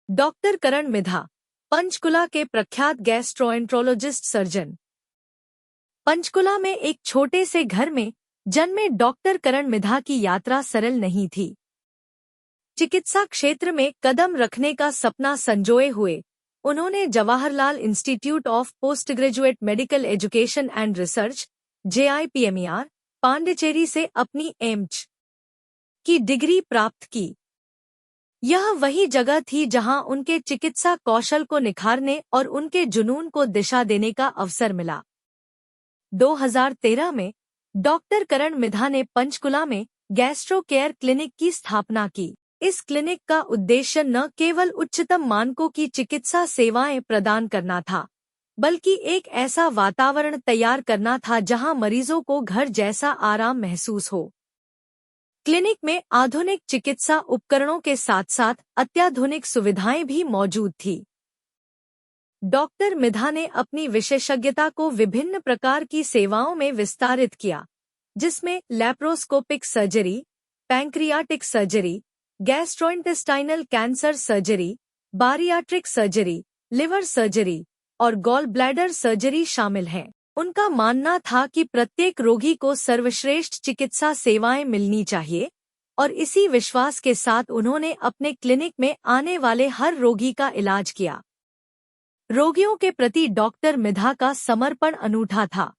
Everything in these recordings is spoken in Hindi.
डॉक्टर करण मिधा, पंचकुला के प्रख्यात गैस्ट्रोएंट्रोलॉजिस्ट सर्जन। पंचकुला में एक छोटे से घर में जन्मे डॉक्टर करण मिधा की यात्रा सरल नहीं थी। चिकित्सा क्षेत्र में कदम रखने का सपना संजोए हुए उन्होंने Jawaharlal institute of post graduate medical education and research JIPMER Pondicherry से अपनी एमएच की डिग्री प्राप्त की। यह वही जगह थी जहां उनके चिकित्सा कौशल को निखारने और उनके जुनून को दिशा देने का अवसर मिला। 2013 में डॉक्टर करण मिधा ने पंचकुला में गैस्ट्रो केयर क्लिनिक की स्थापना की। इस क्लिनिक का उद्देश्य न केवल उच्चतम मानकों की चिकित्सा सेवाएं प्रदान करना था, बल्कि एक ऐसा वातावरण तैयार करना था जहां मरीजों को घर जैसा आराम महसूस हो। क्लिनिक में आधुनिक चिकित्सा उपकरणों के साथ साथ अत्याधुनिक सुविधाएं भी मौजूद थी। डॉक्टर मिधा ने अपनी विशेषज्ञता को विभिन्न प्रकार की सेवाओं में विस्तारित किया, जिसमें laparoscopic surgery, pancreatic surgery, gastrointestinal cancer surgery, bariatric surgery, liver surgery और गॉल ब्लैडर सर्जरी शामिल हैं। उनका मानना था कि प्रत्येक रोगी को सर्वश्रेष्ठ चिकित्सा सेवाएं मिलनी चाहिए और इसी विश्वास के साथ उन्होंने अपने क्लिनिक में आने वाले हर रोगी का इलाज किया। रोगियों के प्रति डॉक्टर मिधा का समर्पण अनूठा था।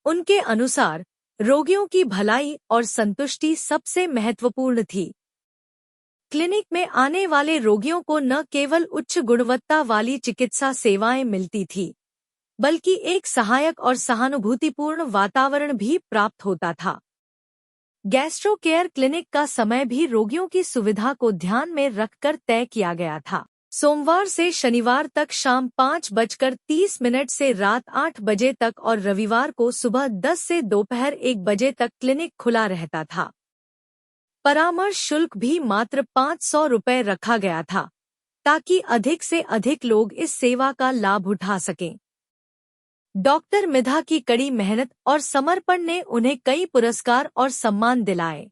उनके अनुसार रोगियों की भलाई और संतुष्टि सबसे महत्वपूर्ण थी। क्लिनिक में आने वाले रोगियों को न केवल उच्च गुणवत्ता वाली चिकित्सा सेवाएं मिलती थी, बल्कि एक सहायक और सहानुभूतिपूर्ण वातावरण भी प्राप्त होता था। गैस्ट्रो केयर क्लिनिक का समय भी रोगियों की सुविधा को ध्यान में रखकर तय किया गया था। सोमवार से शनिवार तक शाम 5:30 से रात 8 बजे तक और रविवार को सुबह 10 से दोपहर 1 बजे तक क्लिनिक खुला रहता था। परामर्श शुल्क भी मात्र 500 रुपये रखा गया था, ताकि अधिक से अधिक लोग इस सेवा का लाभ उठा सकें। डॉक्टर मिधा की कड़ी मेहनत और समर्पण ने उन्हें कई पुरस्कार और सम्मान दिलाए।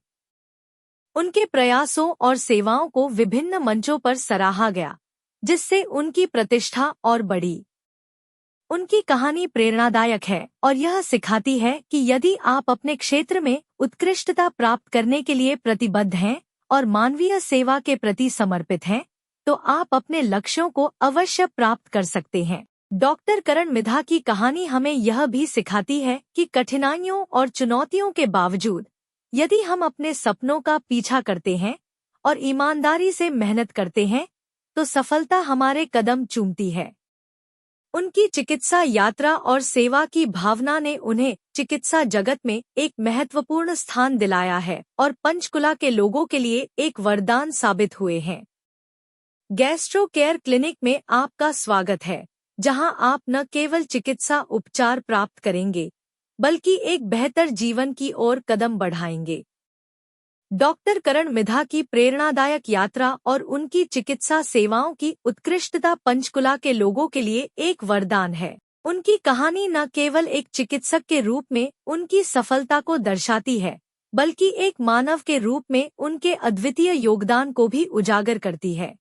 उनके प्रयासों और सेवाओं को विभिन्न मंचों पर सराहा गया, जिससे उनकी प्रतिष्ठा और बढ़ी। उनकी कहानी प्रेरणादायक है और यह सिखाती है कि यदि आप अपने क्षेत्र में उत्कृष्टता प्राप्त करने के लिए प्रतिबद्ध हैं और मानवीय सेवा के प्रति समर्पित हैं, तो आप अपने लक्ष्यों को अवश्य प्राप्त कर सकते हैं। डॉक्टर करण मिधा की कहानी हमें यह भी सिखाती है कि कठिनाइयों और चुनौतियों के बावजूद यदि हम अपने सपनों का पीछा करते हैं और ईमानदारी से मेहनत करते हैं, तो सफलता हमारे कदम चूमती है। उनकी चिकित्सा यात्रा और सेवा की भावना ने उन्हें चिकित्सा जगत में एक महत्वपूर्ण स्थान दिलाया है और पंचकुला के लोगों के लिए एक वरदान साबित हुए हैं। गैस्ट्रो केयर क्लिनिक में आपका स्वागत है, जहां आप न केवल चिकित्सा उपचार प्राप्त करेंगे, बल्कि एक बेहतर जीवन की ओर कदम बढ़ाएंगे। डॉक्टर करण मिधा की प्रेरणादायक यात्रा और उनकी चिकित्सा सेवाओं की उत्कृष्टता पंचकुला के लोगों के लिए एक वरदान है। उनकी कहानी न केवल एक चिकित्सक के रूप में उनकी सफलता को दर्शाती है, बल्कि एक मानव के रूप में उनके अद्वितीय योगदान को भी उजागर करती है।